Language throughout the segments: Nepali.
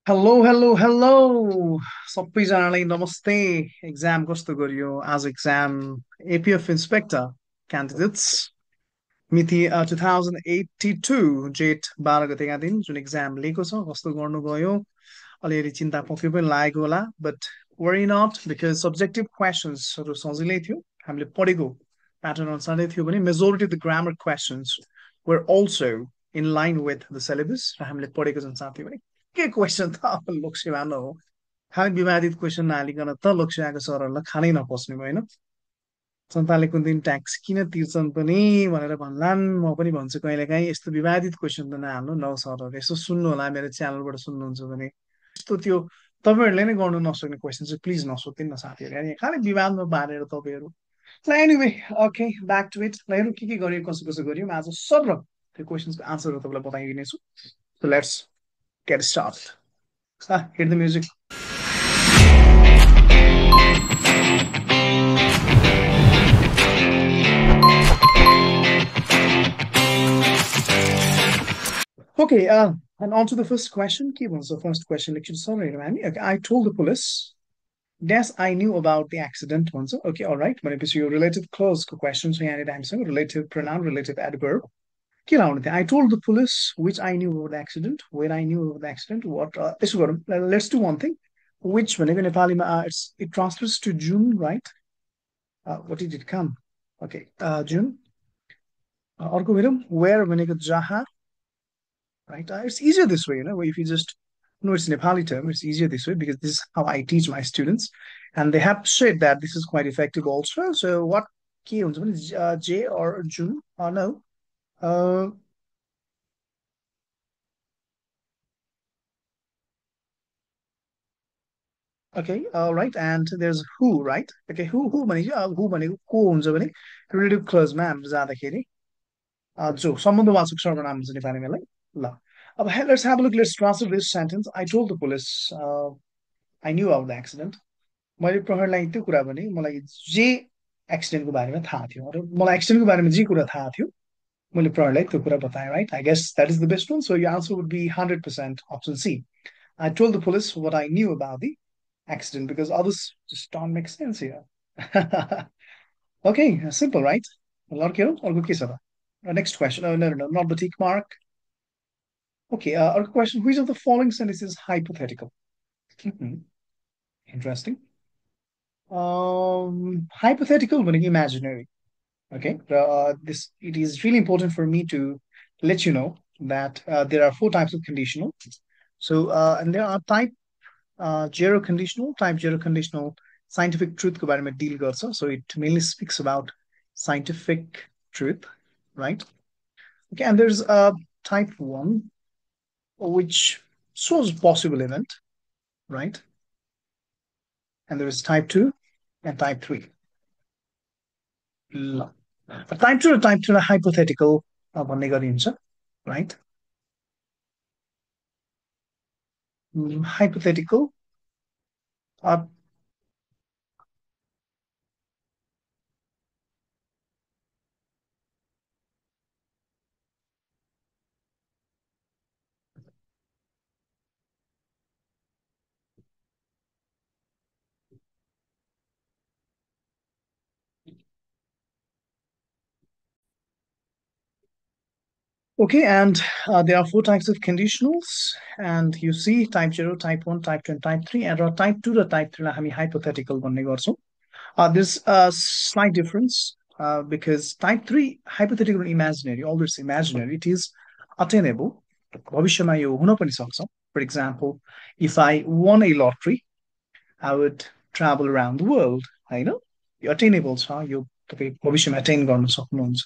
हेलो हेलो हेलो सबैजनालाई नमस्ते। एक्जाम कस्तो गरियो आज? एक्जाम एपिएफ इन्सपेक्टर क्यान्डिडेट्स मिति 2082 जेठ 12 गतेका दिन जुन एक्जाम लिएको छ कस्तो गर्नुभयो? अलिअलि चिन्ता पक्कै पनि लागेको होला, but worry not, because subjective क्वेसन्सहरू सजिलै थियो। हामीले पढेको प्याटर्न अनुसारै थियो भने majority of the grammar questions were also in line with the syllabus र हामीले पढेको जुन साथी भने के क्वेसन त अब लोकसेवा न हो। खालि विवादित क्वेसन नहालिकन त लोकसेवाको सरहरूलाई खानै नपस्ने भयो होइन। जनताले कुन दिन ट्याक्स किन तिर्छन् पनि भनेर भन्लान्। म पनि भन्छु कहिलेकाहीँ यस्तो विवादित क्वेसन त नहाल्नु न सरहरू। यसो सुन्नु होला, मेरो च्यानलबाट सुन्नुहुन्छ भने यस्तो त्यो तपाईँहरूले नै गर्नु नसक्ने क्वेसन चाहिँ प्लिज नसोधिदिनु न साथीहरू। यहाँ खालि विवादमा पारेर तपाईँहरू ल anyway. Okay, back to it. ल हेरौँ के गरियो, कसो कसो गरियो। म आज सर्व त्यो क्वेसनको आन्सरहरू तपाईँलाई बताइदिनेछु। So let's get start. Hit the music. Okay, and on to the first question. Key was the first question. Lecture sorry, Rami. Okay, I told the police. Yes, I knew about the accident once. Okay, all right. But if you relative clause question, so yeah, I'm saying relative pronoun, relative adverb. I told the police which I knew about the accident, where I knew about the accident, what. Let's do one thing. Which when Nepali, it transfers to June, right? What did it come? Okay, June. अर्को हेरौँ where भनेको जहाँ, right? It's easier this way, if you just know it's Nepali term, it's easier this way because this is how I teach my students, and they have said that this is quite effective also. So what key is J or June or no? Uh, okay, all right, and there's who, right? Okay, who भनेको को हुन्छ भने relative clause मा हाम्रो जाँदाखेरि जो सम्बन्धवाचक सर्वनाम हुन्छ नेपालीमा ल। ल अब let's have a look. Let's translate this sentence. I told the police. I knew about the accident. मैले प्रहरीलाई त्यो कुरा भने मलाई जे एक्सिडेन्टको बारेमा थाहा थियो, र मलाई एक्सिडेन्टको बारेमा जे कुरा थाहा थियो मैले प्रहरीलाई त्यो कुरा बताएँ, right? I guess that is the best one. So your answer would be 100% option C. I told the police what I knew about the accident because others just don't make sense here. Okay, simple, right? अर्को के छ त? Next question. Oh, no, no, no, not the tick mark. Okay, our question. Which of the following sentences is hypothetical? Interesting. Hypothetical meaning imaginary. Okay, this it is really important for me to let you know that there are four types of conditional. So, and there are type zero conditional, type zero conditional. Scientific truth को बारेमा deal गर्छ. So it mainly speaks about scientific truth, right? Okay, and there's type one, which shows possible event, right? And there is type two and type three. ल टाइप टू र टाइप थ्रीलाई हाइपोथेटिकल भन्ने गरिन्छ, right? Hypothetical okay, and there are four types of conditionals, and you see type 0, type 1, type 2, and type 3, and type 2 र type 3 लाई हामी hypothetical भन्ने गर्छौँ. There's a slight difference because type 3 hypothetical and imaginary, although it's imaginary, it is attainable. भविष्यमा यो हुन पनि सक्छ. For example, if I won a lottery, I would travel around the world, होइन? यो attainable छ, यो तपाईँ भविष्यमा attain गर्न सक्नुहुन्छ.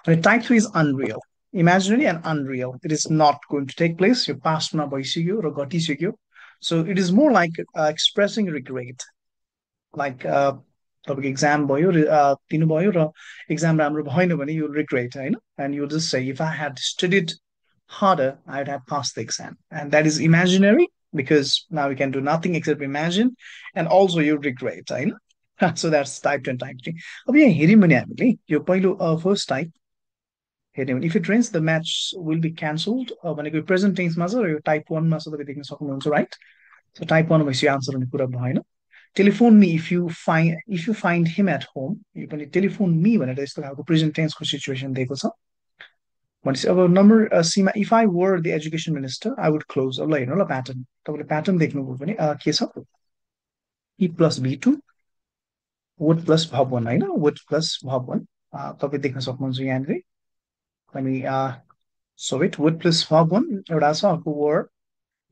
But type 3 is unreal, imaginary and unreal. It is not going to take place. यो पास्टमा भइसक्यो र घटिसक्यो. So it is more like expressing regret. Like तपाईँको एक्जाम भयो दिनुभयो र एक्जाम राम्रो भएन भने you regret, होइन? And you just say, if I had studied harder, I would have passed the exam. And that is imaginary because now you can do nothing except imagine, and also you regret, होइन? So that's type 2 and type 3. अब यहाँ हेऱ्यौँ भने हामीले यो पहिलो फर्स्ट टाइप हेर्ने भने if it rains the match will be cancelled भनेको प्रेजेन्ट टेन्समा छ र यो टाइप वानमा छ तपाईँ देख्न सक्नुहुन्छ राइट सो टाइप वान भएपछि आन्सर हुने कुरा भएन telephone me if you find him at home यो पनि टेलिफोन मी भनेर यस्तो खालको प्रेजेन्ट टेन्सको सिचुएसन दिएको छ भनेपछि अब number Seema if I were the education minister I would close अब ल हेर्नु ल प्याटर्न तपाईँले प्याटर्न देख्नुभयो भने के छ if plus V two would plus verb one होइन वुड प्लस भब वान तपाईँ देख्न सक्नुहुन्छ यहाँनिर अनि so it would plus verb one एउटा छ अर्को वर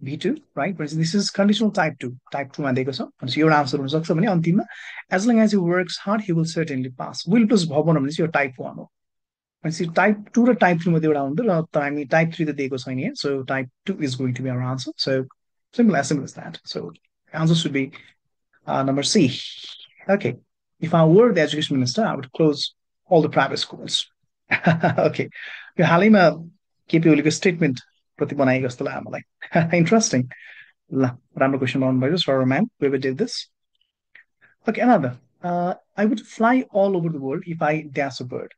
भी टू राइट भनेपछि दिस इज कन्डिसनल टाइप टूमा दिएको छ भनेपछि एउटा आन्सर हुनसक्छ भने अन्तिममा as long as you works hard he will certainly pass will plus verb one भनेपछि यो टाइप वान हो भनेपछि टाइप टू र टाइप थ्री मध्ये एउटा हुन्थ्यो र तर हामी टाइप थ्री त दिएको छैन यहाँ so type two is going to be our answer so simple as that so answer should be number C. Okay, if I were the education minister I would close all the private schools. Okay, यो हालैमा केपी ओलीको स्टेटमेन्ट प्रति बनाएको जस्तो लाग्यो मलाई इन्ट्रेस्टिङ ल राम्रो क्वेसन बनाउनु भयो sir ma'am whoever did this. Okay, another I would fly all over the world if I dash a bird.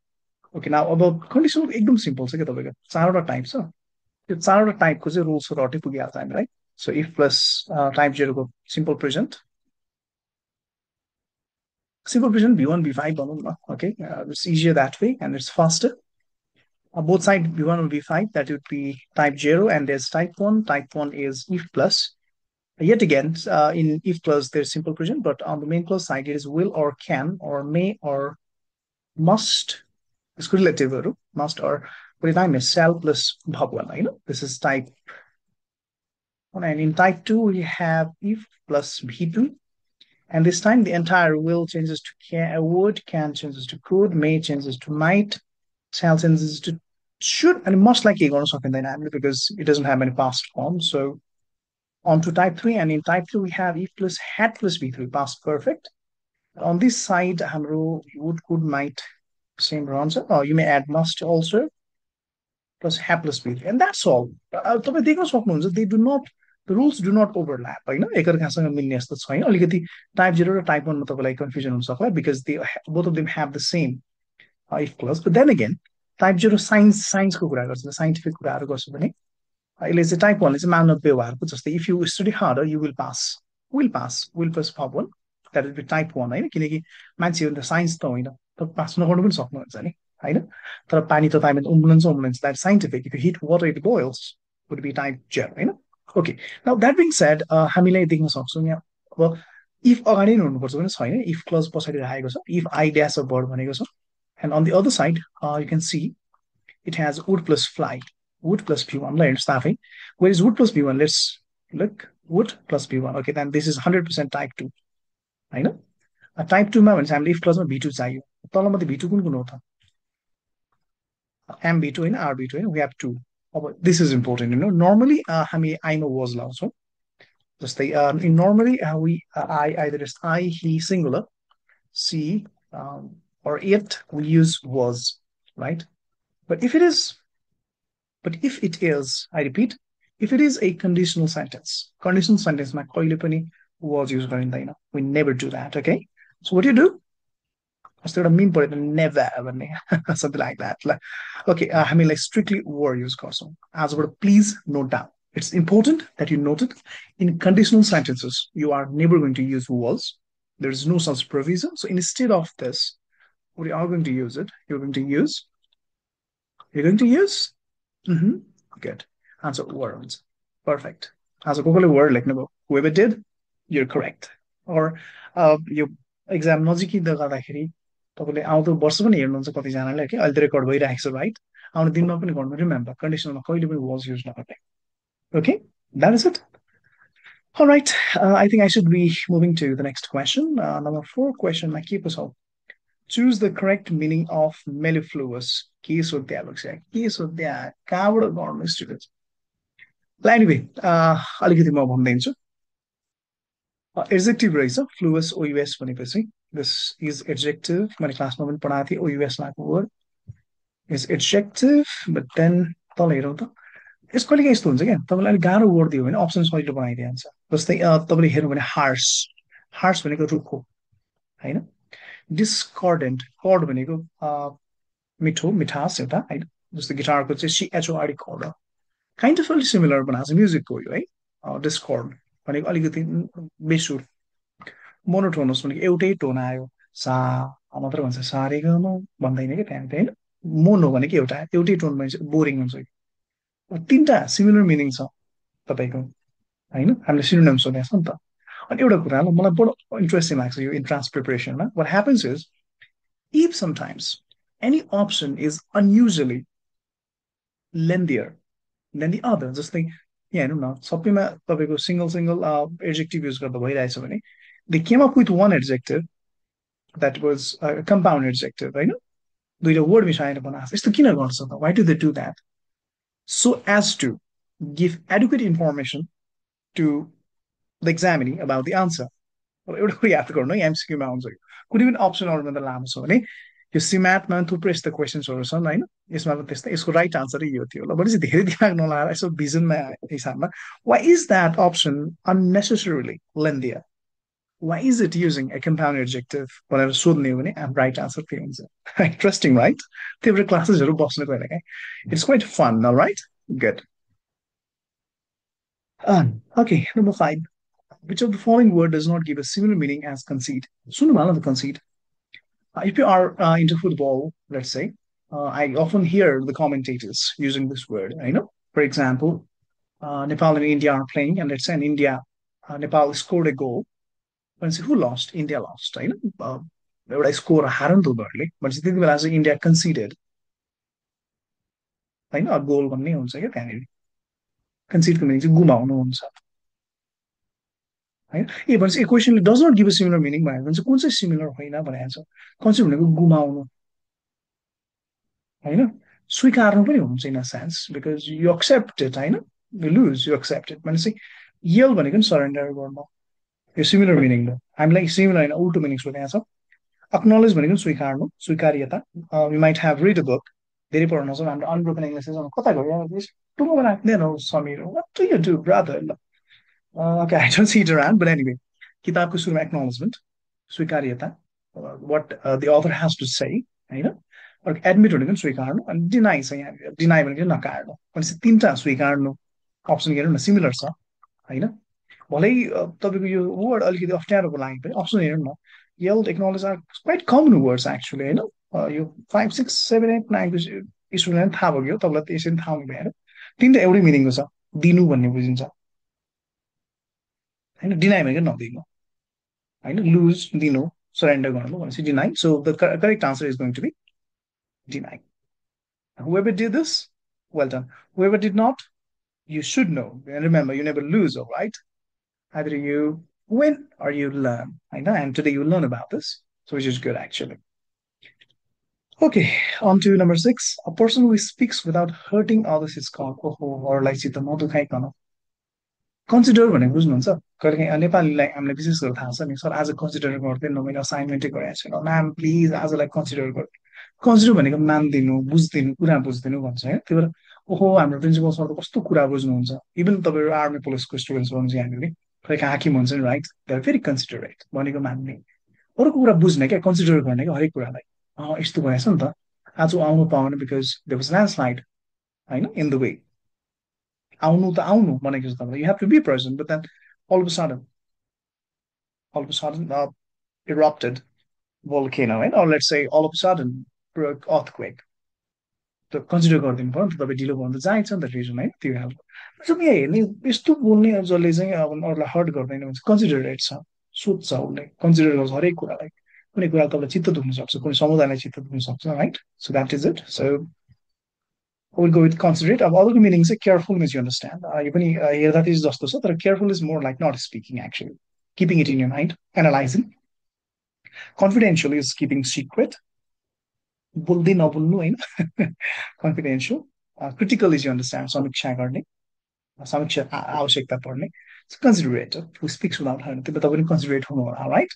Okay now अब कन्डिसन एकदम सिम्पल छ क्या तपाईँको चारवटा टाइप छ त्यो चारवटा टाइपको चाहिँ रुल्सहरू हटै पुगिहाल्छ हामी right so if plus type जेरोको simple present v1 v5 भनौँ न okay it's easier that way and it's faster both side v1 and v5 that would be type 0 and there's type 1 is if plus yet again in if plus there's simple present but on the main clause side it is will or can or may or must it's relative must or what time is shall plus verb one this is type 1 and in type 2 we have if plus v2 and this time the entire will changes to would, can changes to could, may changes to might, shall changes to should, and must like going to dynamic because it doesn't have any past form. So on to type 3, and in type 2 we have if plus had plus v3, past perfect. On this side, hamro would, could, might, same answer. Or you may add must also, plus have plus v3, and that's all. They do not the rules do not overlap होइन एकअर्कासँग मिल्ने जस्तो छैन अलिकति टाइप 0 र टाइप 1 मा तपाईलाई कन्फ्युजन हुन सक्ला because they both of them have the same if clause but then again type 0 साइन्सको कुरा गर्छ साइन्टिफिक कुराहरू गर्छ भने अहिले चाहिँ टाइप 1 ले चाहिँ मानव व्यवहारको जस्तै if you study harder you will pass will plus verb 1 that will be type 1 होइन किनकि मान्छेहरू त साइन्स त होइन तपाईँ पास नगर्नु पनि सक्नुहुन्छ नि होइन तर पानी त तपाईँ उम्लन्छ that scientific if you hit water it boils would be type 0 होइन okay now that being said हामीलाई देख्न सक्छौँ यहाँ अब इफ अगाडि नै हुनुपर्छ भने छैन इफ क्लज पछाडि राखेको छ if I dash a bird भनेको छ and on the other side you can see it has would plus fly would plus V one ल हेर्नुहोस् त आफै where is would plus V one let's look would plus V one okay then this is 100% type 2 होइन टाइप 2 मा भने चाहिँ हामीले इफ क्लजमा भी 2 चाहियो तल मात्रै भी 2 कुन कुन हो त एम भी 2 होइन आर भी 2 होइन वी हेभ 2 अब दिस इज इम्पोर्टेन्ट नर्मली हामी आइमा वाज लाउँछौँ जस्तै normally we either is I he singular she or it we use was right but if it is I repeat if it is a conditional sentence मा कहिले पनि was use गरिँदैन we never do that okay so what do you do जस्तो एउटा मिम पढ्यो नेभर भन्ने something like that okay हामीलाई strictly were use गर्छौँ आजबाट please note down it's important that you note it in conditional sentences you are never going to use was there is no such provision so instead of this what you are going to use it you're going to use mm-hmm. Good answer words perfect as a Google word like no whoever did you're correct or यो एक्जाम नजिकै गर्दाखेरि तपाईँले आउँदो वर्ष पनि हेर्नुहुन्छ कतिजनाले कि अहिले त रेकर्ड भइरहेको छ राइट आउने दिनमा पनि गर्नु रिमेम्बर कन्डिसनमा कहिले पनि वाज युज नगर्ने okay that is it All right, I think I should be moving to the next question. Number 4 question, keep us all. Choose the correct meaning of mellifluous. के सोध्या लक्ष्य के सोध्या कहाँबाट गर्नु स्टुडेन्ट्स ल एनिवे अलिकति म भनिदिन्छु एड्जेक्टिभ रहेछ फ्लुवस ओयुएस भनेपछि दिस इज एड्जेक्टिभ मैले क्लासमा पनि पढाएको थिएँ ओयुएस लागु word is adjective but then तल हेरौँ त यसको कहिले यस्तो हुन्छ क्या तपाईँलाई अलिक गाह्रो वर्ड दियो भने अप्सन सजिलो बनाइदिइहाल्छ जस्तै तपाईँले हेर्नु भने हार्स भनेको रुख हो होइन डिस्कर्डेन्ट कर्ड भनेको मिठो मिठास एउटा होइन जस्तो गिटारको चाहिँ CHORD कोड हो काइन्ड अफ अलिक सिमिलर बनाएको छ म्युजिकको यो है डिस्कर्ड भनेको अलिकति बेसुर मोनोटोनस भनेको एउटै टोन आयो सा मात्र भन्छ सा रे ग म भन्दैन कि त्यहाँ होइन मोनो भनेको एउटै टोनमा बोरिङ हुन्छ तिनवटा सिमिलर मिनिङ छ तपाईँको होइन हामीले सिनोनिम सोधेको छ नि त अनि एउटा कुरा मलाई बडो इन्ट्रेस्टिङ लाग्छ यो इन्ट्रान्स प्रिपरेसनमा what happens is if sometimes any option is unusually lengthier than the other जस्तै यहाँ हेर्नु न सबैमा तपाईँको सिङ्गल सिङ्गल एड्जेक्टिभ युज गर्दा भइरहेछ भने they came up with one adjective that was compound adjective होइन दुइटा वर्ड मिसाएर बनाएको यस्तो किन गर्छ त why do they do that so as to give educate information to the examinee about the answer अब एउटा कुरो याद गर्नु है एमसिक्यूमा आउँछ यो कुनै पनि अप्सन अरूभन्दा लामो छ भने यो सिम्याटमा थुप्रै यस्तो क्वेसन्सहरू छन् होइन यसमा त त्यस्तै यसको राइट आन्सरै यो थियो ल भनेपछि धेरै दिमाग नलाएर यसो भिजनमा हिसाबमा why is that option unnecessarily lengthier why is it using a compound adjective भनेर सोध्ने हो भने राइट आन्सर के हुन्छ इन्ट्रेस्टिङ राइट त्यो क्लासेसहरू बस्नु गएर काहीँ it's quite fun right good okay number 5 which of the following word does not give a similar meaning as concede सुन्नु भएन त concede if you are into football, let's say, I often hear the commentators using this word. I know, for example, Nepal and India are playing, and let's say in India, Nepal scored a goal. But say, who lost? India lost. I know, एउटा स्कोर हार नि त उनीहरूले भनेपछि त्यति बेला चाहिँ इन्डिया कन्सिडेड होइन गोल भन्ने हुन्छ क्या त्यहाँनिर कन्सिडको मिनिङ चाहिँ गुमाउनु हुन्छ होइन ए भनेपछि ए क्वेसनले does not give a similar meaning भनेको चाहिँ कुन चाहिँ सिमिलर होइन भनेको छ कन्सिड भनेको गुमाउनु होइन स्वीकार्नु पनि हुन्छ in a sense because you accept it होइन you lose you accept it भनेपछि यल भनेको नि सरेन्डर गर्नु यो सिमिलर मिनिङ हो हामीलाई सिमिलर होइन उल्टो मिनिङ सोधेको छ अक्नोलेज भनेको स्वीकार्नु स्वीकार्यता you might have read a book धेरै पढ्न छ हाम्रो अनब्रोकन इङ्ग्लिस कता गयो टुङ्गोमा राख्दैन हौ Sameer what do you do brother ल okay I don't see it around but anyway किताबको सुरुमा एक्नोलेजमेन्ट स्वीकार्यता what the author has to say होइन अर्को एडमिट भनेको पनि स्वीकार्नु अनि डिनाइ छ यहाँ डिनाइ भनेको नकार्नु भनेपछि तिनवटा स्वीकार्नु अप्सन हेर्नु न सिमिलर छ होइन भलै तपाईँको यो वर्ड अलिकति अप्ठ्यारोको लागि पनि अप्सन हेर्नु न yield technology are quite common words actually होइन यो 5 6 7 8 9 स्टुडेन्टलाई थाहा भयो तपाईँलाई त यसरी थाहा हुनु भएर तिनवटा एउटै मिनिङको छ दिनु भन्ने बुझिन्छ होइन डिनाइ भनेको नदिनु होइन लुज दिनु सरेन्डर गर्नु भनेपछि deny so the correct answer is going to be deny whoever did this, well done. Whoever did not, you should know. And remember, you never lose, all right? Either you win or you learn. I know, and today you learn about this, so which is good actually. Okay, on to number 6. A person who speaks without hurting others is called or like चित्त नदुखाइकन कन्सिडर भनेको बुझ्नुहुन्छ कहिले नेपालीलाई हामीलाई विशेष गरेर थाहा छ नि सर आज कन्सिडर गर्दैन मैले असाइनमेन्टै गरेको छैन म्याम प्लिज आजलाई कन्सिडर गर्नु कन्सिडर भनेको मानिदिनु बुझिदिनु कुरा बुझिदिनु भन्छ है त्यही भएर ओहो हाम्रो प्रिन्सिपल सर त कस्तो कुरा बुझ्नुहुन्छ इभन तपाईँहरू आर्मी पुलिसको स्टुडेन्ट्स हुनुहुन्छ यहाँनिर तपाईँको हाकिम हुन्छ नि right they are very considerate भनेको मान्ने अरूको कुरा बुझ्ने क्या कन्सिडर गर्ने क्या हरेक कुरालाई यस्तो भएछ नि त आज आउनु पाएन बिकज दे वाज ल्यान्डस्लाइड होइन इन द वे आउनु त आउनु भनेको छ तपाईँलाई you have to be present but then all of a sudden erupted volcano right or let's say all of a sudden earthquake त कन्सिडर गरिदिनु पऱ्यो नि त तपाईँ ढिलो भन्दा जान्छ नि त रिजन है त्यो खालको जब यहाँ हेर्ने यस्तो बोल्ने जसले चाहिँ अब अरूलाई हर्ट गर्दैन भने कन्सिडरेट छ सोध्छ उसले कन्सिडर गर्छ हरेक कुरालाई कुनै कुरा तपाईँलाई चित्त दुख्न सक्छ कुनै समुदायलाई चित्त दुख्न सक्छ right so that is it so will go with considerate अब अरूको मिनिङ चाहिँ केयरफुल मिन्स यु अन्डरस्ट्यान्ड यो पनि हेर्दा चाहिँ जस्तो छ तर careful is more like not speaking actually keeping it in your mind, analyzing. Confidential is keeping secret. बोल्दै नबोल्नु होइन confidential critical is you understand समीक्षा गर्ने समीक्षा आवश्यकता पर्ने considerate who speaks without harm त्यो तपाईँ पनि कन्सिडरेट हुनु होला right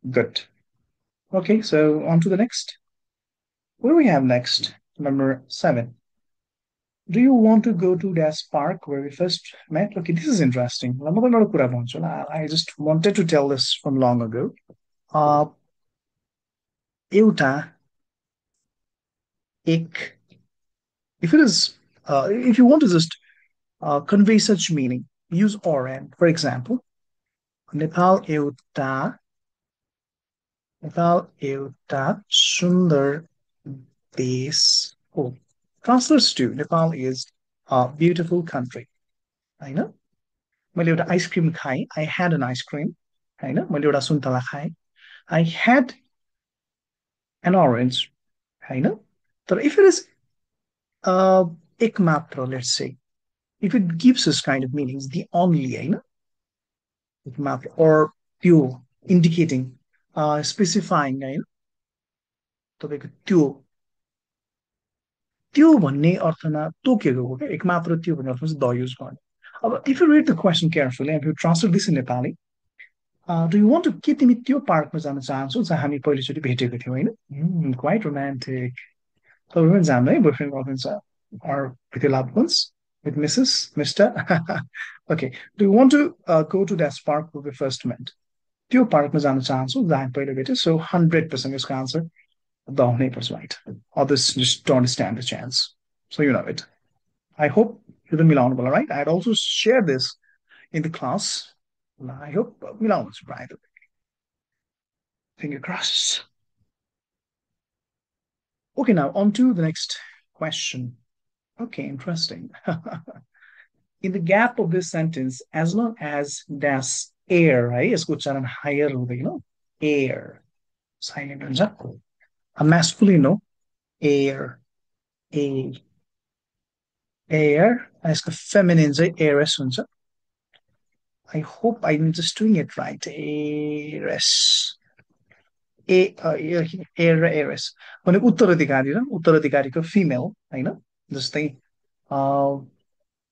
good okay so on to the next what do we have next number 7 do you want to go to dash park where we first met okay this is interesting म तपाईँलाई एउटा कुरा भन्छु I just wanted to tell this from long ago एउटा एक If it is, if you want to just convey such meaning, use or and. For example, Nepal एउटा Nepal एउटा सुन्दर देश हो. Translates to Nepal is a beautiful country. होइन मैले एउटा आइसक्रिम खाएँ. I had an ice cream. होइन मैले एउटा सुन्तला खाएँ. I had an orange. होइन तर if it is एक मात्र, let's say, if it gives us kind of meanings, the only, होइन एक मात्र, or त्यो indicating, specifying, होइन तपाईँको त्यो त्यो भन्ने अर्थमा तोकेको हो क्या. एक मात्र त्यो भन्ने अर्थमा चाहिँ द युज गर्ने. अब if you read the question carefully and you translate this in Nepali, do you want to, के तिमी त्यो पार्कमा जान चाहन्छौ जहाँ हामी पहिलोचोटि भेटेको थियौँ, होइन? Quite romantic. तपाईँ पनि जानु है, बोयफ्रेन्ड गर्लफ्रेन्ड छ, or with your loved ones, with Mrs. Mr. Okay. Do you want to go to that park where we first met? त्यो पार्कमा जान चाहन्छु जहाँ हामी पहिलो भेट्यो. So 100% यसको आन्सर द हुनै पर्छ, right? Others just don't stand a chance. So you know it. I hope you didn't मिलाउनु होला, right? I had also shared this in the class. I hope मिलाउनु हुन्छ, right? Finger crossed. Okay, now on to the next question. Okay, interesting. In the gap of this sentence, as long as das air, right? यसको उच्चारण higher हुँदैन, air silent हुन्छ. A masculine, no? Air, a air. यसको feminine चाहिँ heiress हुन्छ. I hope I'm just doing it right. Heiress. Heir र heiress भनेको उत्तराधिकारी र उत्तराधिकारीको फिमेल, होइन? जस्तै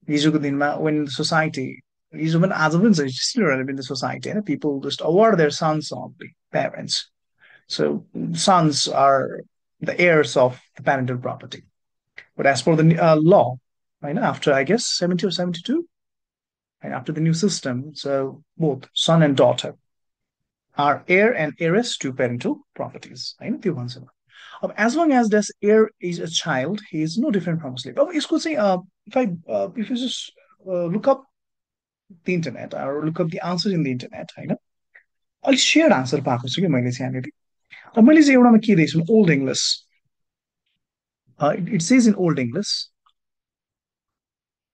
हिजोको दिनमा when society, हिजो पनि आज पनि छ, still relevant in the society, होइन? People just award their sons of the parents. So sons are the heirs of the parental property. But as per the law, right, after I guess 70 or 72, and after the new system, so both son and daughter are heir and heiress to parental properties. होइन त्यो भन्छ. अब as long as this heir is a child, he is no different from a slave. अब यसको चाहिँ if you just look up the internet or look up the answers in the internet, होइन अलिक सेयर्ड आन्सर पाएको छु कि मैले चाहिँ यहाँनिर. अब मैले चाहिँ एउटामा के दिएछु, old English. It says in Old English,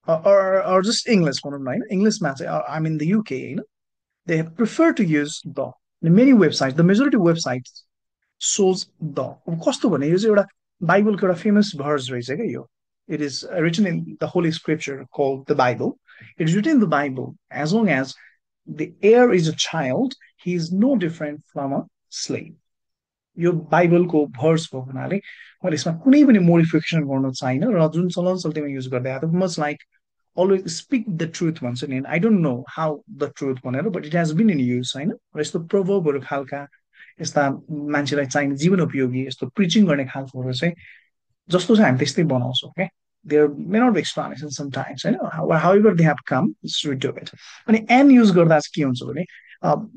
or just English, English match. I'm in the UK, they prefer to use the. Many websites, the majority of websites shows the. कस्तो भने यो चाहिँ एउटा बाइबलको एउटा famous verse रहेछ क्या यो. It is written in the Holy Scripture called the Bible. It is written in the Bible, as long as the heir is a child, he is no different from a slave. यो बाइबलको भर्स भएको हुनाले मैले यसमा कुनै पनि मोडिफिकेसन गर्नु छैन र जुन चलन चल्तीमा युज गर्दै आएको much like always speak the truth भन्छ नि. I don't know how the truth भनेर, but it has been in use, होइन? र यस्तो प्रोभर्बहरू खालका, यस्ता मान्छेलाई चाहिने जीवन उपयोगी यस्तो प्रिचिङ गर्ने खालकोहरू चाहिँ जस्तो चाहिँ हामी त्यस्तै बनाउँछौँ क्या. There may not be explanation sometimes, होइन? However they have come we do it. अनि एन युज गर्दा चाहिँ के हुन्छ भने,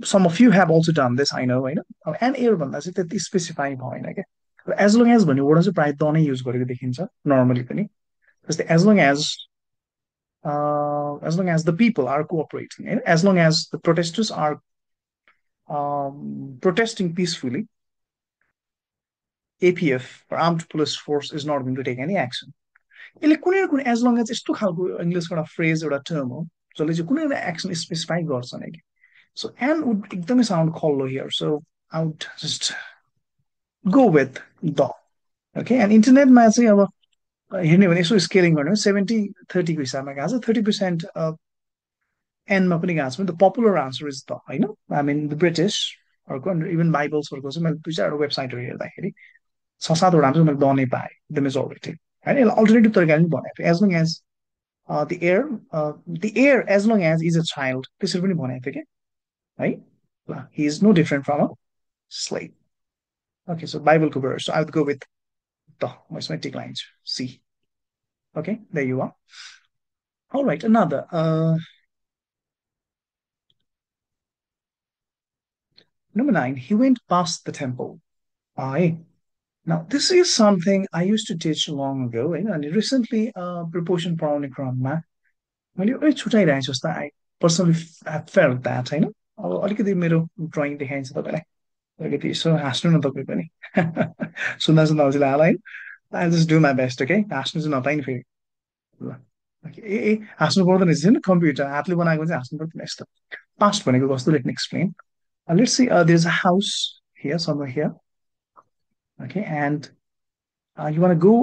some of you have also done this, I know, होइन? अब एन एयर भन्दा चाहिँ त्यति स्पेसिफाई भएन क्या. एज लङ एज भन्ने वर्ड चाहिँ प्रायः द नै युज गरेको देखिन्छ नर्मली पनि. जस्तै as long as the people are cooperating, and as long as the protesters are protesting peacefully, APF or armed police force is not going to take any action. यसले कुनै न कुनै एज लङ एज यस्तो खालको इङ्ग्लिसको एउटा फ्रेज, एउटा टर्म हो जसले चाहिँ कुनै न एक्सन स्पेसिफाई गर्छ नै कि. सो एन वुड एकदमै साउन्ड खल्लो here. So I would just go with the. Okay. And इन्टरनेटमा चाहिँ अब हेर्ने भने यसो स्केलिङ गर्ने 70-30को हिसाबमा गएको छ. 30% एनमा पनि गएको छ भने the popular answer is the, होइन? आई मिन द ब्रिटिसहरूको इभन बाइबल्सहरूको चाहिँ मैले 2-4 वेबसाइटहरू हेर्दाखेरि 6-7वटा चाहिँ मैले द नै पाएँ, द मेजोरिटी, होइन? यसलाई अल्टरनेटिभ तरिकाले पनि भनेको थियो. As long as the heir as long as is a child, त्यसरी पनि भनेको थियो क्या, है? ल, he is no different from a slave. Okay, so Bible verse. So I would go with the arithmetic lines. C. Okay, there you are. All right, another. Number 9. He went past the temple. Aye. Now, this is something I used to teach long ago, and recently proportion पढाउने क्रममा मैले एउटै छुट्याइरहेको छु जस्तो आई पर्सनली फेल्ट द्याट होइन अब अलिकति मेरो ड्रइङ देखाइन्छ तपाईँलाई अलिकति यसो हाँस्नु न तपाईँ पनि सुन्दा सुन्दा अल्छी लाग्यो है I just do my best okay हाँस्नु चाहिँ नपाइ नि फेरि ल Okay, ए हाँस्नु पर्दैन रहेछ कम्प्युटर हातले बनाएको चाहिँ हाँस्नु पर्दैन यस्तो पास्ट भनेको कस्तो let me explain let's see there is a house here somewhere here okay and you want to go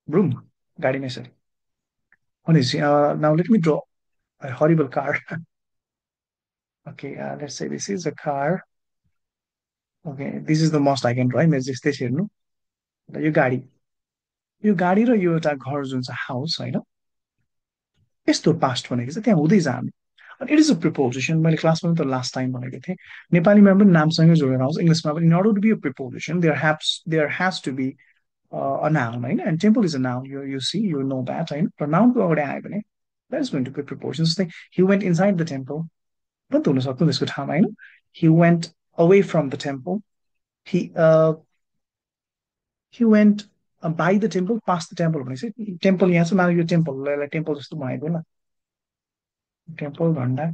broom गाडी नै सर भनेपछि now let me draw a horrible car. Okay, let's say this is a car. Okay, this is the most I can draw. मेरो त्यस्तै हेर्नु यो गाडी र यो एउटा घर जुन छ हाउस होइन यस्तो पास्ट भनेको चाहिँ त्यहाँ हुँदै जानु अनि इट इज अ प्रिपोजिसन मैले क्लासमा पनि त लास्ट टाइम भनेको थिएँ नेपालीमा पनि नामसँगै जोडेर आउँछ इङ्ग्लिसमा पनि in order to be a preposition there has to be a noun होइन and temple is a noun you see you know that होइन र नाउनको अगाडि आयो भने that is going to be preposition जस्तै he went inside the temple पनि त हुन सक्नु त्यसको ठाउँमा होइन he went away from the temple he he went by the temple past the temple भनेपछि टेम्पल यहाँ छ मलाई यो टेम्पललाई टेम्पल जस्तो बनाइदियो न टेम्पल भन्दा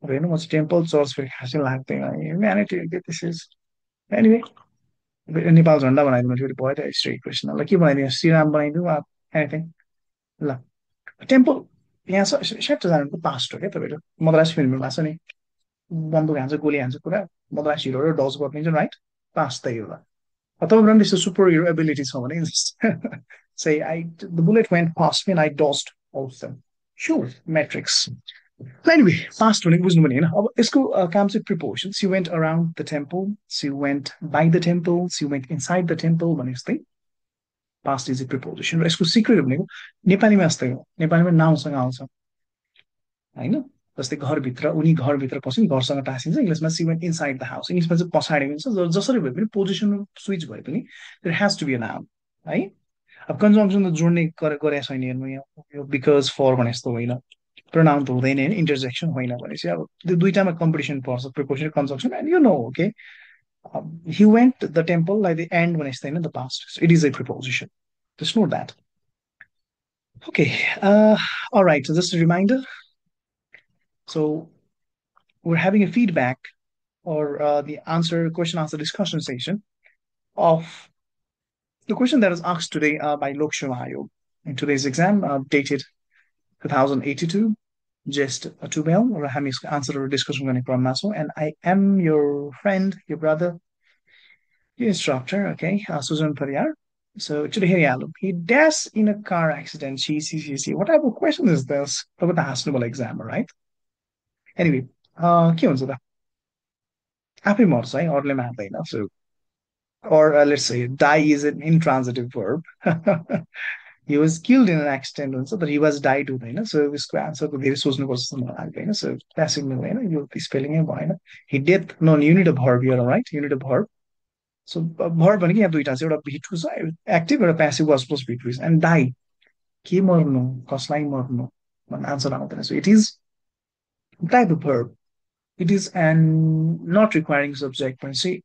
अब हेर्नु म चाहिँ टेम्पल चर्च फेरि खासै लाग्दैन humanity this is anyway Nepal झन्डा बनाइदिनु फेरि भयो त हिस्ट्री क्वेसनलाई के बनाइदिउँ श्रीराम बनाइदिउँ एनिथिङ ल टेम्पल यहाँ छ सेट जानुको पास्ट हो क्या तपाईँको मद्रास फिल्ममा छ नि बन्दुक हान्छ गोली हान्छ पुरा मद्रास हिरोहरू डज गरिदिन्छ राइट पास्ट त हो तपाईँको पनि त्यस्तो सुपर हिरो एबिलिटी छ भने say the bullet went past me and I dodged all of them. Sure, metrics. Anyway, past भनेको बुझ्नु भने होइन अब यसको काम चाहिँ prepositions. She went around the temple, she went by the temple, she went inside the temple भने जस्तै पास्ट इज ए प्रिपोजिसन र यसको सिक्रेट भनेको नेपालीमा जस्तै हो नेपालीमा नाउँसँग आउँछ होइन जस्तै घरभित्र उनी घरभित्र पस्यो घरसँग टाँसिन्छ इङ्ग्लिसमा she went inside the house इङ्ग्लिसमा चाहिँ पछाडि हुन्छ जसरी भए पनि पोजिसन स्विच भए पनि there has to be a noun है अब कन्जम्सन त जोड्ने गरेका छैन हेर्नु यो बिकज फर भने जस्तो होइन प्रोनाउन त हुँदैन होइन इन्टरजेक्सन होइन भनेपछि अब त्यो दुइटामा कम्पिटिसन पर्छ preposition consumption and you know okay he went to the temple like the end when I stay in the past. So it is a preposition. Just note that. Okay. All right. So just a reminder. So we're having a feedback or the answer question answer discussion session of the question that was asked today by Lok Sewa Ayog in today's exam dated 2082. Just a 2 or हामी answer discussion गर्ने क्रममा छौँ and I am your friend, your brother, your instructor, okay, Susan Pariar. So today here, he dies in a car accident. She. What type of question is this? About the Hasnable exam, right? Anyway, के हुन्छ त आफै मर्छ है अरूले मार्दैन so or let's say die is an intransitive verb. He was killed in an accident हुन्छ तर he was died हुँदैन so यसको आन्सर त धेरै सोच्नुपर्छ जस्तो मलाई लाग्दैन so passive मिल्दैन यो स्पेलिङै भएन he death no you need a verb here right you need a verb so verb भनेको यहाँ दुईटा छ एउटा भिटु छ एक्टिभ एउटा passive was plus V two is and die के मर्नु कसलाई मर्नु भन्ने आन्सर आउँदैन so it is type of verb it is and not requiring subject भनेपछि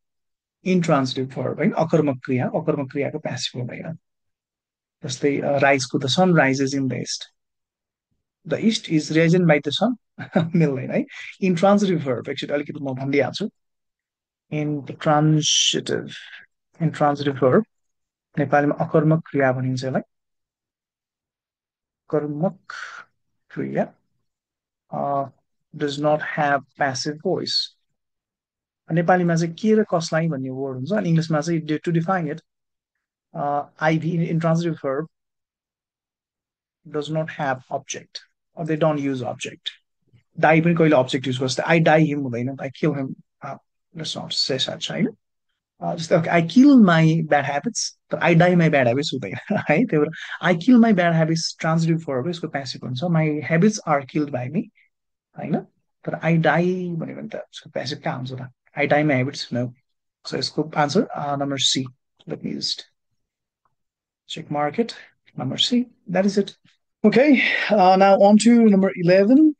इन्ट्रान्सिटिभ भर्ब होइन अकर्मक क्रियाको प्यासिभ हुँदैन जस्तै राइजको the sun rises in the east is risen by the sun मिल्दैन है इन्ट्रान्सिटिभ भर्ब एक्चुली अलिकति म भनिदिइहाल्छु इन्ट्रान्सिटिभ इन्ट्रान्सिटिभ भर्ब नेपालीमा अकर्मक क्रिया भनिन्छ यसलाई कर्मक क्रिया does not have passive voice नेपालीमा चाहिँ के र कसलाई भन्ने वर्ड हुन्छ अनि इङ्ग्लिसमा चाहिँ to define it IV intransitive verb does not have object or they don't use object die पनि कहिले object युज गर्छ I die him हुँदैन I kill him let's not say such होइन जस्तै okay, I kill my bad habits तर I die my bad habits हुँदैन है त्यही भएर I kill my bad habits transitive verb यसको प्यासिभ हुन्छ my habits are killed by me होइन तर I die भन्यो भने त यसको प्यासिभ कहाँ हुन्छ त I die my habits no so यसको answer number C let me just check mark it number C that is it okay now on to number 11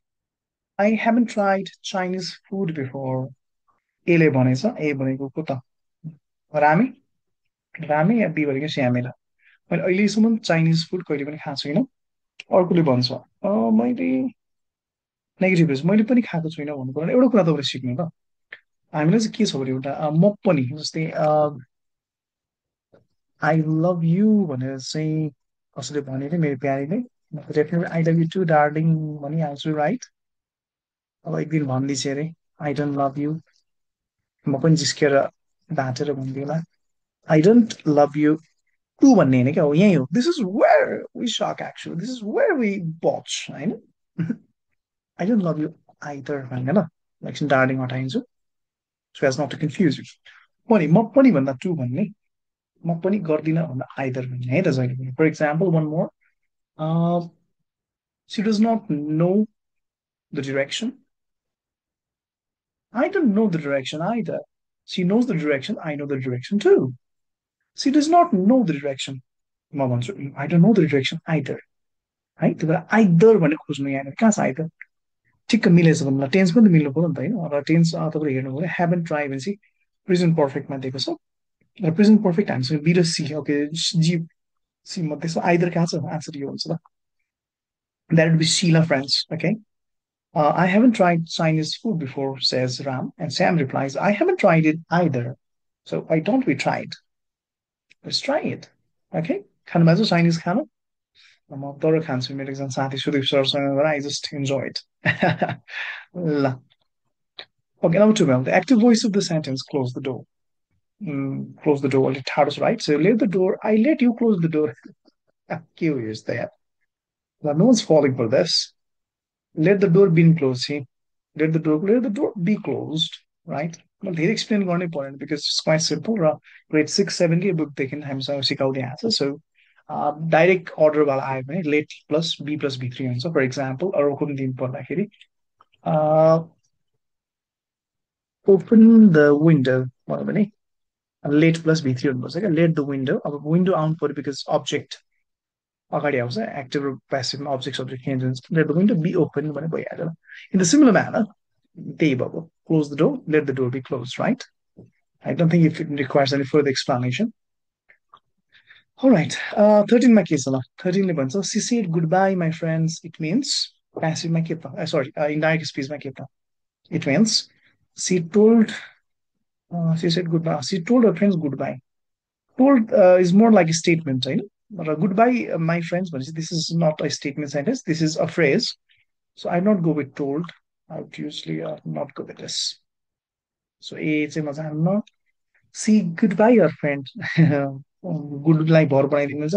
I haven't tried Chinese food before A ले भनेछ A भनेको को त रामे रामे या बी भनेको स्यामेला। मैले अहिलेसम्म चाइनिज फुड कहिले पनि खाएको छुइनँ। अर्कोले भन्छ मैले नेगेटिभ रिज मैले पनि खाएको छुइनँ भन्नु पर्यो एउटा कुरा तपाईँले सिक्नु ल। हामीलाई चाहिँ के छ भने एउटा म पनि जस्तै आई लभ यु भनेर चाहिँ कसैले भने नि मेरो प्यारीले definitely I love you too darling भनिहाल्छु राइट। अब एक दिन भनिदिन्छ अरे आई डोन्ट लभ यु, म पनि जिस्केर ढाँटेर भनिदिउँला I don't love you too भन्ने होइन क्या हो, यही हो, this is where we suck actually, this is where we botch होइन। I don't love you either भन्ने ल एकछिन डार्लिङ हटाइन्छु so as not to confuse you. पनि म पनि भन्दा टु भन्ने, म पनि गर्दिनँ भन्दा आइदर भन्ने है त जहिले पनि। For example one more, she does not know the direction, I don't know the direction either. She knows the direction, I know the direction too. She does not know the direction. म भन्छु I don't no the direction either है, त्यो भएर आइदर भनेर खोज्नु यहाँनिर कहाँ छ आइदर। ठिक्क मिलेछ भन्नु टेन्स पनि त मिल्नु पऱ्यो नि त होइन। र टेन्स तपाईँले हेर्नु पऱ्यो हेभन ट्राई भनेपछि प्रेजेन्ट पर्फेक्टमा दिएको छ र प्रेजेन्ट पर्फेक्ट हामीसँग बी र सी ओके जी सी मध्ये छ आइदर कहाँ छ आन्सर यो हुन्छ ल। That would be Sheela friends okay. I haven't tried Chinese food before, says Ram. And Sam replies, I haven't tried it either. So why don't we try it? Let's try it. Okay? खानु Chinese खाना? म तर खान्छु मेरो एकजना साथी सुदीप सरसँग I just enjoy it. ल. Okay, number 12. The active voice of the sentence, close the door. Close the door. It hardest, right? So let the door. I let you close the door. Curious there. Well, no one's falling for this. Let the door be closed. See, let the door be closed, right? Well, धेरै explain गर्नै परेन because it's quite simple र grade 6 7 के बुकदेखि हामीसँग सिकाउँदै आएको छ। सो डाइरेक्ट अर्डरवाला आयो भने let plus B plus B three हुन्छ। फर इक्जाम्पल अरूको पनि दिनु पर्दाखेरि ओपन द विन्डो भन्यो भने लेट प्लस बी थ्री हुनुपर्छ क्या। लेट द विन्डो, अब विन्डो आउनु पऱ्यो बिकज अब्जेक्ट अगाडि आउँछ एक्टिभ र प्यासिभमा अब्जेक्ट सब्जेक्ट चेन्ज हुन्छ। Let the window be open भने भइहाल्छ। इन द सिमिलर म्यानर त्यही भएको close the door let the door be close right. I don't think if it requires any further explanation. All right. 13 my case. 13 भन्छ she said goodbye my friends. It means passive my के sorry indirect speech my के it means she told she said goodbye. She told her friends goodbye. Told is more like a statement, right? But goodbye, my friends. But this is not a statement sentence. This is a phrase. So I not go with told. I would usually not go with this. So A चाहिँ म जान्न। She goodbye your friend गुडलाई भर बनाइदिनु हुन्छ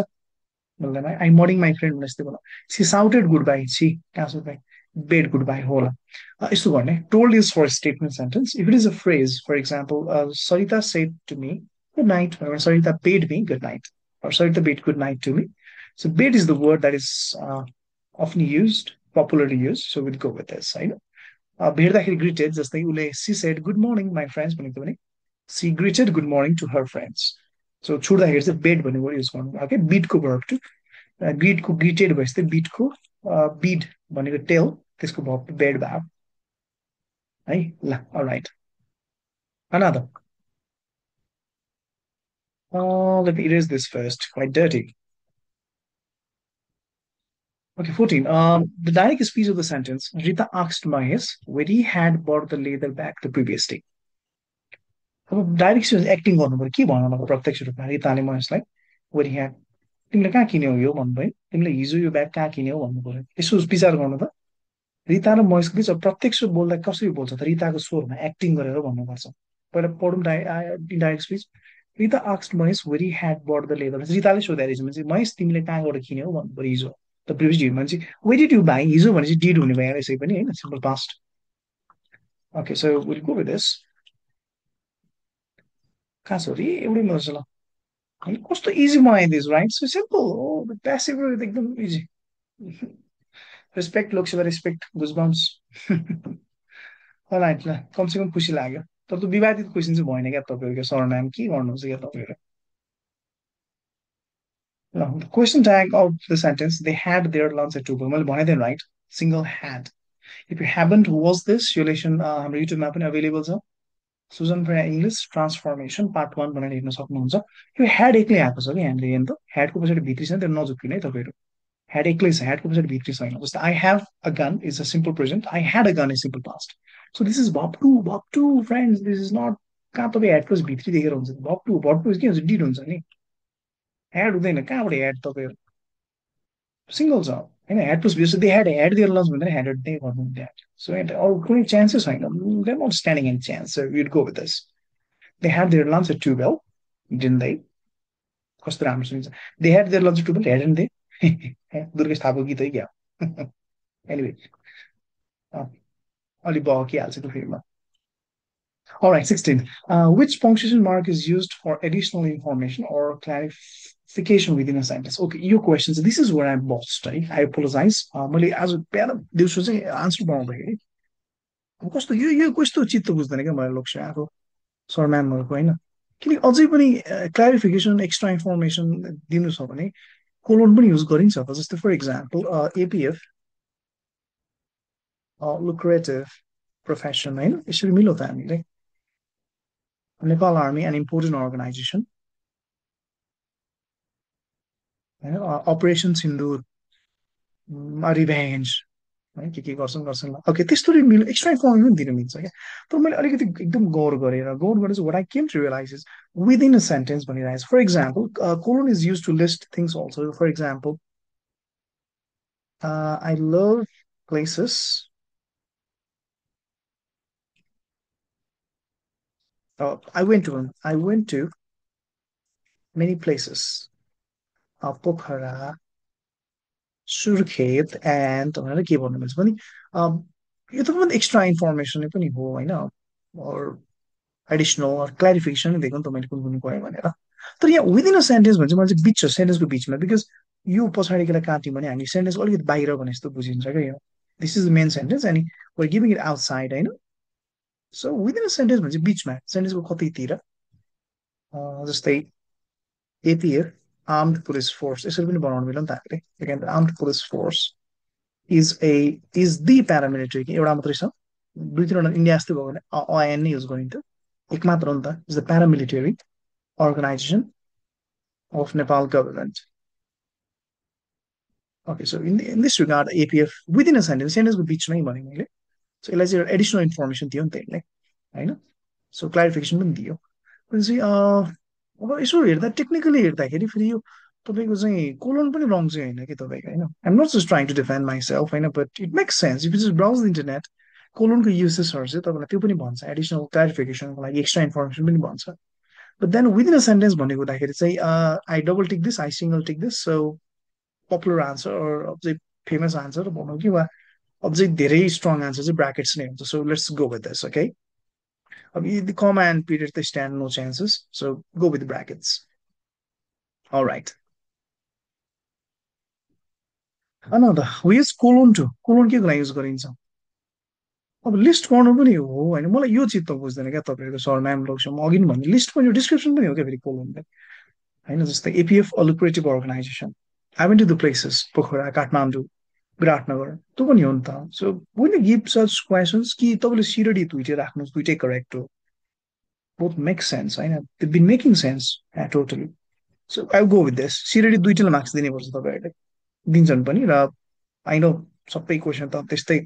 भन्दैन आई मर्निङ माई फ्रेन्ड भने जस्तै बोला। She shouted goodbye she कहाँ shout by bade goodbye होला। यस्तो गर्ने told is for statement sentence. If it is a phrase for example Sarita said to me good night, Sarita paid me good night or Sarita bid good night to me. So bid is the word that is often used, popularly used. So we'll go with this. होइन भेट्दाखेरि ग्रिटेड जस्तै उसले she said good morning my friends भनेको भने she greeted good morning to her friends. So छुट्दाखेरि चाहिँ बेड भन्ने वर्ड युज गर्नु ओके बिडको भर्ब टु ग्रिडको ग्रिटेड भएपछि चाहिँ बिडको बिड भनेको टेल त्यसको भर्ब बेड भयो है ल alright another let me erase this first quite dirty. Okay, 14. The direct speech of the sentence Rita asked Mahesh where he had bought the leather bag the previous day. अब डाइरेक्ट स्पिच एक्टिङ गर्नु पऱ्यो के भनौँ अब प्रत्यक्ष रूपमा रिताले महेशलाई वेयर ही ह्याड तिमीले कहाँ किन्यौ यो भन्नुभयो तिमीले हिजो यो ब्याग कहाँ किन्यौ भन्नु पऱ्यो। यसो विचार गर्नु त रिता र महेशको बिच प्रत्यक्ष बोल्दा कसरी बोल्छ त रिताको स्वरमा एक्टिङ गरेर भन्नुपर्छ। पहिला पढौँ indirect speech. Rita asks Mahesh very had but the leather रिताले सोधा रहेछ भने चाहिँ महेश तिमीले कहाँबाट किन्यौ भन्नु पऱ्यो हिजो द प्रिभियस डे भने चाहिँ वे डिड यु बाई हिजो भने चाहिँ डिड हुने भयो यसै पनि होइन simple past. Okay so will go with this कहाँ छ अरे एउटै मर्छ ल कस्तो इजी बनाइदिएछ राइट सो सिम्पल प्यासिभ एकदम easy respect Loksewa respect goosebumps right ल कमसेकम खुसी लाग्यो। तर त्यो विवादित क्वेसन चाहिँ भएन क्या तपाईँहरूको सरनाम के गर्नुहुन्छ क्या तपाईँहरू। ल question tag of the sentence they had their lunch at 2 मैले भने थिएँ right single had. If you haven't watch this यो लेसन हाम्रो युट्युबमा पनि अभाइलेबल छ Sujan Freya English transformation part 1 भनेर हेर्न सक्नुहुन्छ। यो हेड एक्लै आएको छ कि यहाँले हेर्नु त हेडको पछाडि भित्री छ नि, त्यो नझुक्किने है तपाईँहरू। हेड एक्लै छ, हेडको पछाडि भित्री छैन। जस्तै I have a gun is a simple present, I had a gun is simple past. So this is verb two friends, this is not कहाँ तपाईँ हेडको भित्री देखेर हुन्छ भप टु के हुन्छ, डिड हुन्छ नि, हेड हुँदैन। कहाँबाट हेड तपाईँहरू सिङ्गल छ होइन, head plus B they head head दिएर लन्च भनेर हेडेड नै गर्नु त्यहाँ। सो अरू कुनै चान्सै छैन, they not standing in chance, so we'd go with this. They had their lunch at 12, didn't they? कस्तो राम्रो सुनिन्छ। They had their lunch at 12, hadn't they? Durgesh थापाको गीत है क्या? एनिवे, अलि बहकिहाल्छ त्यो फेरिमा। All right, 16. Which punctuation mark is used for additional information or clarification within a sentence? Okay, your questions. This is where I'm lost. I apologize. मैले आज बिहान दिउँसो चाहिँ आन्सर बनाउँदाखेरि अब कस्तो यो कस्तो चित्त बुझ्दैन क्या मैले लक्ष्य आएको सर म्यामहरूको होइन। किनकि अझै पनि क्ल्यारिफिकेसन एक्स्ट्रा इन्फर्मेसन दिनु छ भने कोलोन पनि युज गरिन्छ त। जस्तै for example APF lucrative profession होइन, यसरी मिल्यो त हामीले। Nepal army an important organisation होइन, अपरेसन सिन्दुर रिभेन्ज है, के गर्छन् गर्छन् ल। ओके, त्यस्तो मिल्यो, एक्स्ट्रा इन्फर्मेसन पनि दिनु मिल्छ क्या। तर मैले अलिकति एकदम गौर गरेर चाहिँ what I came to realise is within a sentence भनिरहेको for example colon is use to list things also. For example I love places, I went to many places. Pokhara, Surkhet and भनेर के भन्नु मिल्छ भने यो त पनि एक्स्ट्रा इन्फर्मेसनै पनि हो होइन, एडिसनल क्ल्यारिफिकेसन दिएको नि त मैले कुन कुन गएँ भनेर। तर यहाँ विदिन अ सेन्टेन्स भने चाहिँ मैले चाहिँ बिच छ सेन्टेन्सको बिचमा, बिकज यो पछाडिकोलाई काट्यौँ भने हामी सेन्टेन्सको अलिकति बाहिर भने जस्तो बुझिन्छ क्या यो। This is the main sentence and were giving it outside होइन। सो विदिन अ सेन्टेन्स भने चाहिँ बिचमा सेन्टेन्सको कतैतिर जस्तै एटिएफ आर्म्ड पुलिस फोर्स यसरी पनि बनाउनु मिल्यो नि त हामीले। Second armed police force is A is the paramilitary कि एउटा मात्रै छ, दुई तिनवटा इन्डिया जस्तै भयो भने अएन नै युज गरिन्थ्यो, एक मात्र हो नि त, is the paramilitary organisation of Nepal government. Okay, so in this regard APF within a sentence सेन्टेन्सको बिचमै भने मैले। सो यसलाई चाहिँ एडिसनल इन्फर्मेसन दियो नि त यसले होइन। सो क्लारिफिकेसन पनि दियो। चाहिँ अब यसो हेर्दा टेक्निकली हेर्दाखेरि फेरि यो तपाईँको चाहिँ कोलोन पनि रङ चाहिँ होइन कि तपाईँको होइन। I'm not just trying to defend myself होइन, but it makes sense if you just browse the internet. कोलोनको युसेसहरू चाहिँ तपाईँलाई त्यो पनि भन्छ, एडिसनल क्लारिफिकेसनको लागि एक्स्ट्रा इन्फर्मेसन पनि भन्छ। But then within a sentence भनेको हुँदाखेरि चाहिँ I double tick this, I single tick this, so popular answer अझै फेमस आन्सर भनौँ कि वा अझै धेरै स्ट्रङ आन्सर चाहिँ ब्राकेट्स नै हुन्छ। So let's go with this okay. अब यदि कमा एन्ड पिरियड त stand no chances, so go with brackets. Alright, अन्त we use colon to, colon के को लागि युज गरिन्छ? अब लिस्ट गर्नु पनि हो होइन, मलाई यो चित्त बुझ्दैन क्या तपाईँहरूको सर म्याम लोकसम्म अघि पनि भन्ने लिस्ट पनि डिस्क्रिप्सन पनि हो क्या फेरि कोलोनले होइन। जस्तै APF lucrative organisation, I went to the places Pokhara Kathmandu Biratnagar, त्यो पनि हो नि त। So will give such questions कि तपाईँले सिरडी दुइटै राख्नुहोस्, दुइटै करेक्ट हो, बोथ मेक सेन्स होइन, they been making sense totally. So I go with this, सिरडी दुइटैलाई मार्क्स दिनुपर्छ तपाईँहरूले, दिन्छन् पनि। र आई नो सबै क्वेसन त त्यस्तै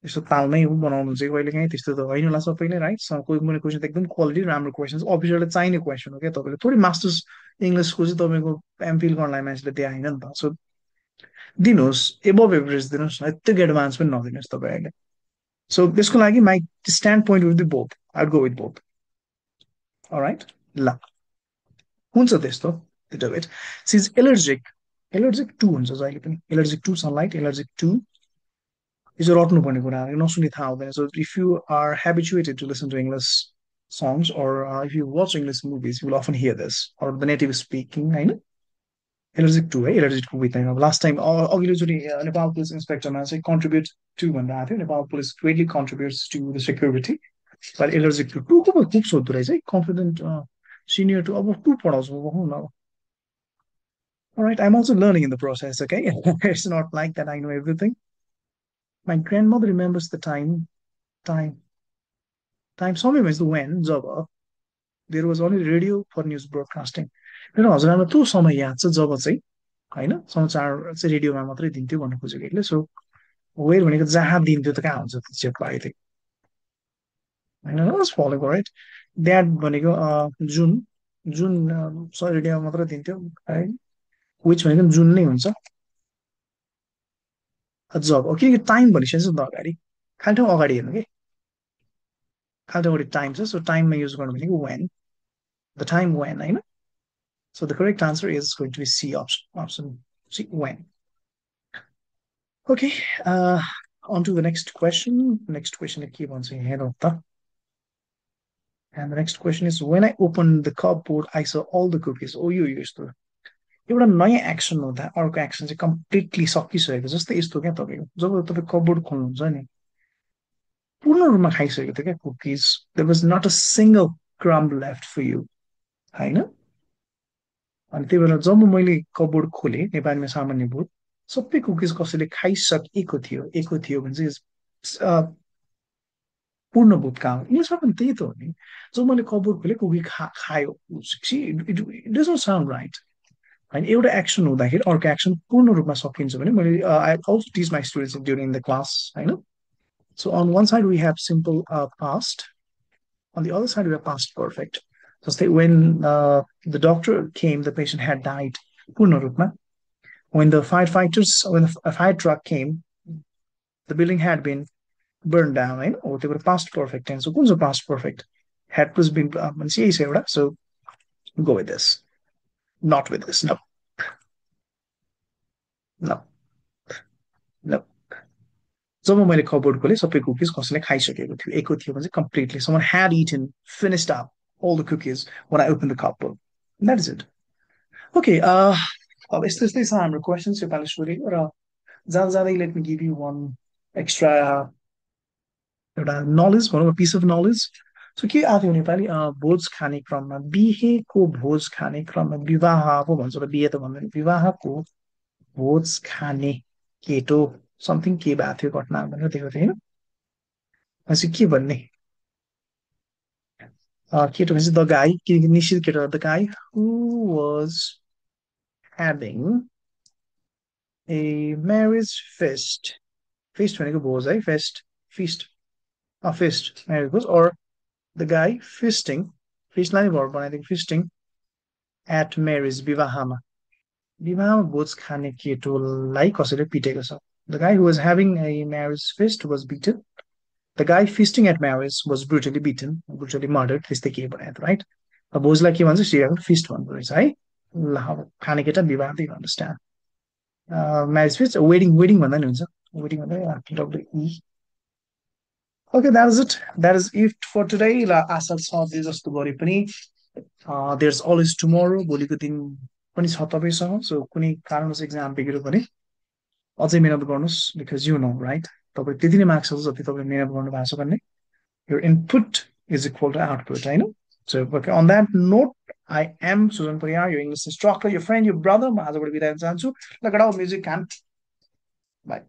त्यस्तो तालमै बनाउनु चाहिँ कहिले काहीँ त्यस्तो त होइन होला सबैले राइट। कोही कुनै क्वेसन त एकदम क्वालिटी राम्रो क्वेसन अफिसरलाई चाहिने क्वेसन हो क्या। तपाईँले थोरै मास्टर्स इङ्ग्लिसको चाहिँ तपाईँको एमफिल गर्नलाई मान्छेले दिए होइन नि त। सो दिनुहोस्, एबभ एभरेज दिनुहोस् न, यत्तिकै एडभान्स पनि नदिनुहोस् तपाईँहरूले। सो त्यसको लागि my stand point with both, I go with both. Right, ल हुन्छ त्यस्तो त्यो वेट सिज एलर्जिक, एलर्जिक टू हुन्छ जहिले पनि, allergic to sunlight, allergic to यो चाहिँ रट्नुपर्ने कुराहरू नसुनी थाहा हुँदैन। So if you are habituated to listen to English songs or if you watch English movies, you will often hear this or the native speaking होइन। एलर्जिक टू है, allergic to with last time अघिल्लोचोटि नेपाल पुलिस इन्सपेक्टरमा चाहिँ कन्ट्रिब्युट टु भनेर आएको थियो, Nepal police greatly contributes to the security. Allergic to टूको पो बुक सोध्दो रहेछ है, कन्फिडेन्ट सिनियर टू, अब टू पढाउँछु म न। Alright, I'm also learning in the process, okay? It's not like that I know everything. My grandmother remembers the time. Time समय भनेपछि when जब there was only radio for news broadcasting. मेरो हजुरआमा त्यो समय याद छ जब चाहिँ होइन समाचार चाहिँ रेडियोमा मात्रै दिन्थ्यो भन्नु खोजेको એટલે सो वेयर भनेको जहाँ दिन्थ्यो त कहाँ हुन्छ त्यो चेप अहिले होइन फलो राइट। ड्याड भनेको जुन जुन सरी रेडियोमा मात्रै दिन्थ्यो है। विच भनेको जुन नै हुन्छ जब किनकि टाइम भनिसकेपछि त अगाडि खाली ठाउँ अगाडि हेर्नु कि खाली ठाउँ अगाडि टाइम छ सो टाइममा युज गर्नु भनेको वेन द टाइम वेन होइन। So the correct answer is going to be C option. Option C, when. Okay, on to the next question. Next question, keep on saying head of the. And the next question is when I opened the cupboard, I saw all the cookies. Oh, you used to. एउटा नयाँ एक्सन हुँदा अर्को एक्सन चाहिँ कम्प्लिटली सकिसकेको जस्तै यस्तो क्या तपाईँको जब तपाईँ कपबोर्ड खोल्नुहुन्छ नि पूर्ण रूपमा खाइसकेको थियो क्या cookies there was not a single crumb left for you होइन। अनि त्यही भएर जब मैले कपबोर्ड खोलेँ नेपालीमा सामान्य बोध सबै कुकिज कसैले खाइसकेको थियो एको थियो भने चाहिँ पूर्ण बोध कहाँ हो इङ्ग्लिसमा पनि त्यही त हो नि। जब मैले कपबोर्ड खोलेँ कुकी खायो it does not sound right होइन। एउटा एक्सन हुँदाखेरि अर्को एक्सन पूर्ण रूपमा सकिन्छ भने मैले I also teach my students during the class होइन। So on one side we have simple past on the other side we have past perfect. Just like when the doctor came, the patient had died. Purna rupma. When the firefighters, when a fire truck came, the building had been burned down. Right? Or they were past perfect tense. So kunzo past perfect had plus been so go with this. Not with this. No. No. No. जब मैले कपबोर्ड खोलेँ सबै कुकिज कसैले खाइसकेको थियो एको थियो भने चाहिँ completely someone had eaten finished up all the cookies when I opened the cupboard. That is it. Okay, अब यस्तो यस्तै छ हाम्रो क्वेसन्स योपालि सोधेको र जाँदा जाँदै let me give you one extra एउटा नलेज भनौँ पिस अफ नलेज। सो के आएको नेपाली भोज खाने क्रममा बिहेको भोज खाने क्रममा विवाह पो भन्छ र बिहे त भन्दैन विवाहको भोज खाने केटो समथिङ के भएको थियो घटना भनेर दिएको थियो होइन। चाहिँ के भन्ने केटो भनेपछि द गाई किनकि निश्चित केटो the guy who was having a marriage feast feast भनेको भोज है feast feast feast marriage goes or the guy feasting feastलाई भर बनाइदिएको feasting at marriage विवाहमा विवाहमा भोज खाने केटोलाई कसैले पिटेको छ। The guy who was having a marriage feast was beaten. The guy feasting at marriage was brutally beaten, brutally murdered. त्यस्तै के बनाएको राइट। भोजलाई के भन्छ सिरियाको फिस्ट भन्दो रहेछ है। ल अब खाने केटा विवाह त्यही understand marriage feast wedding wedding भन्दा नि हुन्छ वेडिङ भन्दा W E. Okay, that is it. That is it for today. ल आशा छ जे जस्तो गरे पनि there's always tomorrow. भोलिको दिन पनि छ तपाईँसँग सो कुनै कारणवश एक्जाम बिग्रियो भने अझै मेहनत गर्नुहोस् बिकज यु नो राइट तपाईँ त्यति नै मार्क्स आउँछ जति तपाईँ मेहनत गर्नु भएको छ भन्ने your input is equal to output होइन। So okay, on that note I am Sujan Pariyar, your English instructor, your friend, your brother। म आजबाट बिदा हुन चाहन्छु। ल गडाउ म्युजिक कान बाई।